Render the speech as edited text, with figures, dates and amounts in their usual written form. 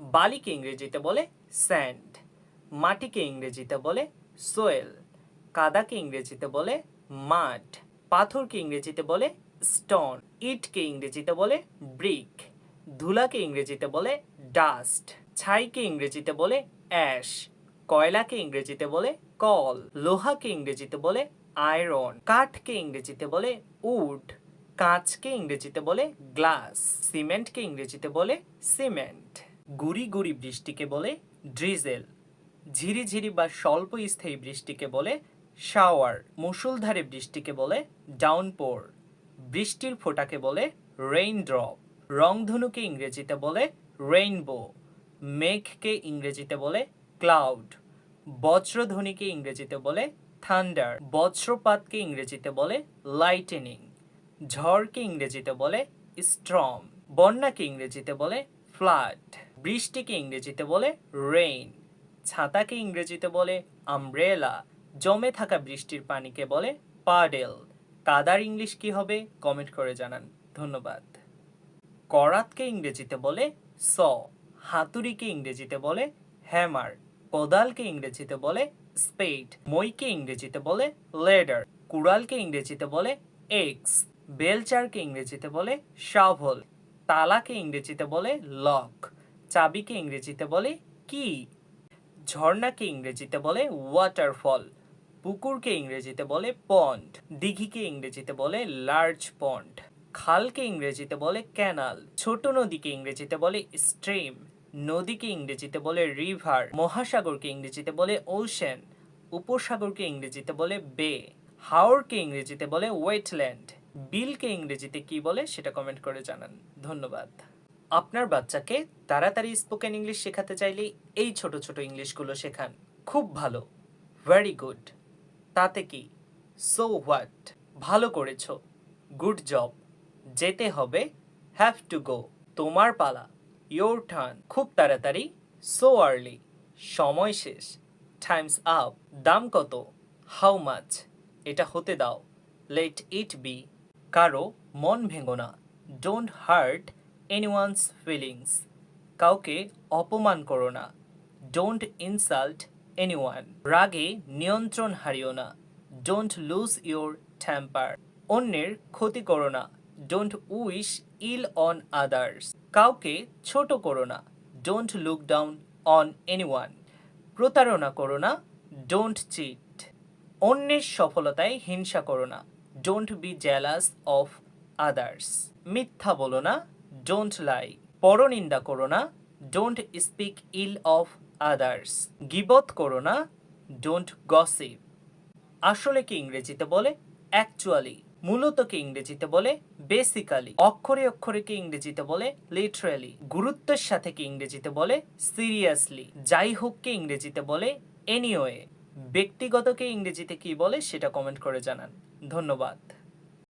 বালিকে ইংরেজিতে বলে স্যান্ড, মাটিকে ইংরেজিতে বলে সোয়েল, কাদাকে ইংরেজিতে বলে মাড, পাথরকে ইংরেজিতে বলে স্টোন, ইটকে ইংরেজিতে বলে ব্রিক, ধুলাকে ইংরেজিতে বলে ডাস্ট, ছাইকে ইংরেজিতে বলে অ্যাশ, কয়লাকে ইংরেজিতে বলে কল, লোহাকে ইংরেজিতে বলে আয়রন, কাঠকে ইংরেজিতে বলে উড, কাঁচকে ইংরেজিতে বলে গ্লাস, সিমেন্টকে ইংরেজিতে বলে সিমেন্ট, গুড়ি গুড়ি বৃষ্টিকে বলে ড্রিজেল, ঝিরিঝিরি বা স্বল্প স্থায়ী বৃষ্টিকে বলে শাওয়ার, মুষলধারে বৃষ্টিকে বলে ডাউনপোর, বৃষ্টির ফোঁটাকে বলে রেইনড্রপ, রংধনুকে ইংরেজিতে বলে রেইনবো, মেঘকে ইংরেজিতে বলে ক্লাউড, বজ্রধ্বনিকে ইংরেজিতে বলে থান্ডার, বজ্রপাতকে ইংরেজিতে বলে লাইটেনিং, ঝড়কে ইংরেজিতে বলে স্টর্ম, বন্যাকে ইংরেজিতে বলে ফ্লাড, বৃষ্টিকে ইংরেজিতে বলে রেইন, ছাতাকে ইংরেজিতে বলে আমব্রেলা, জমে থাকা বৃষ্টির পানিকে বলে পাডেল। কাদার ইংলিশ কি হবে কমেন্ট করে জানান। ধন্যবাদ। করাতকে ইংরেজিতে বলে স, হাতুড়িকে ইংরেজিতে বলে হ্যামার, কোদালকে ইংরেজিতে বলে স্পেড, মইকে ইংরেজিতে বলে লেডার, কুড়ালকে ইংরেজিতে বলে এক্স, বেলচারকে ইংরেজিতে বলে শাভল, তালাকে ইংরেজিতে বলে লক, চাবিকে ইংরেজিতে বলে কি, ঝর্ণাকে ইংরেজিতে বলে ওয়াটারফল, পুকুরকে ইংরেজিতে বলে পন্ড, দিঘিকে ইংরেজিতে বলে লার্জ পন্ড, খালকে ইংরেজিতে বলে ক্যানাল, ছোট নদীকে ইংরেজিতে বলে স্ট্রিম, নদীকে ইংরেজিতে বলে রিভার, মহাসাগরকে ইংরেজিতে বলে ওশেন, উপসাগরকে ইংরেজিতে বলে বে, হাওরকে ইংরেজিতে বলে ওয়েটল্যান্ড, বিলকে ইংরেজিতে কি বলে সেটা কমেন্ট করে জানান। ধন্যবাদ। আপনার বাচ্চাকে তাড়াতাড়ি স্পোকেন ইংলিশ শেখাতে চাইলে এই ছোট ছোট ইংলিশগুলো শেখান। খুব ভালো, ভেরি গুড, তাতে কি, সো হোয়াট, ভালো করেছো, গুড জব, যেতে হবে, হ্যাভ টু গো, তোমার পালা, ইয়োর টার্ন, খুব তাড়াতাড়ি, সো আর্লি, সময় শেষ, টাইমস আপ, দাম কত, হাউ মাচ, এটা হতে দাও, লেট ইট বি, কারো মন ভেঙো না, ডোন্ট হার্ট anyone's feelings, কাউকে অপমান করো না, ডোন্ট ইনসাল্ট এনিওয়ান, রাগে নিয়ন্ত্রণ হারিও না, ডোন্ট লুজ ইউর টেম্পার, অন্যের ক্ষতি করো না, don't wish ill on others, কাউকে ছোট করো না, don't look down on anyone, প্রতারণা করো না, ডোন্ট চিট, অন্যের সফলতায় হিংসা করো না, don't be jealous of others, মিথ্যা বলো না, ডোন্ট লাই, পরনিন্দা করো না, don't speak ill of others, গীবত করো না, ডোন্ট গসিপ, আসলে কি ইংরেজিতে বলে অ্যাকচুয়ালি, মূলত কি ইংরেজিতে বলে বেসিক্যালি, অক্ষরে অক্ষরে কি ইংরেজিতে বলে লিটারালি, গুরুত্বের সাথে কি ইংরেজিতে বলে সিরিয়াসলি, যাই হোক কি ইংরেজিতে বলে এনিওয়ে, ব্যক্তিগতকে ইংরেজিতে কি বলে সেটা কমেন্ট করে জানান। ধন্যবাদ।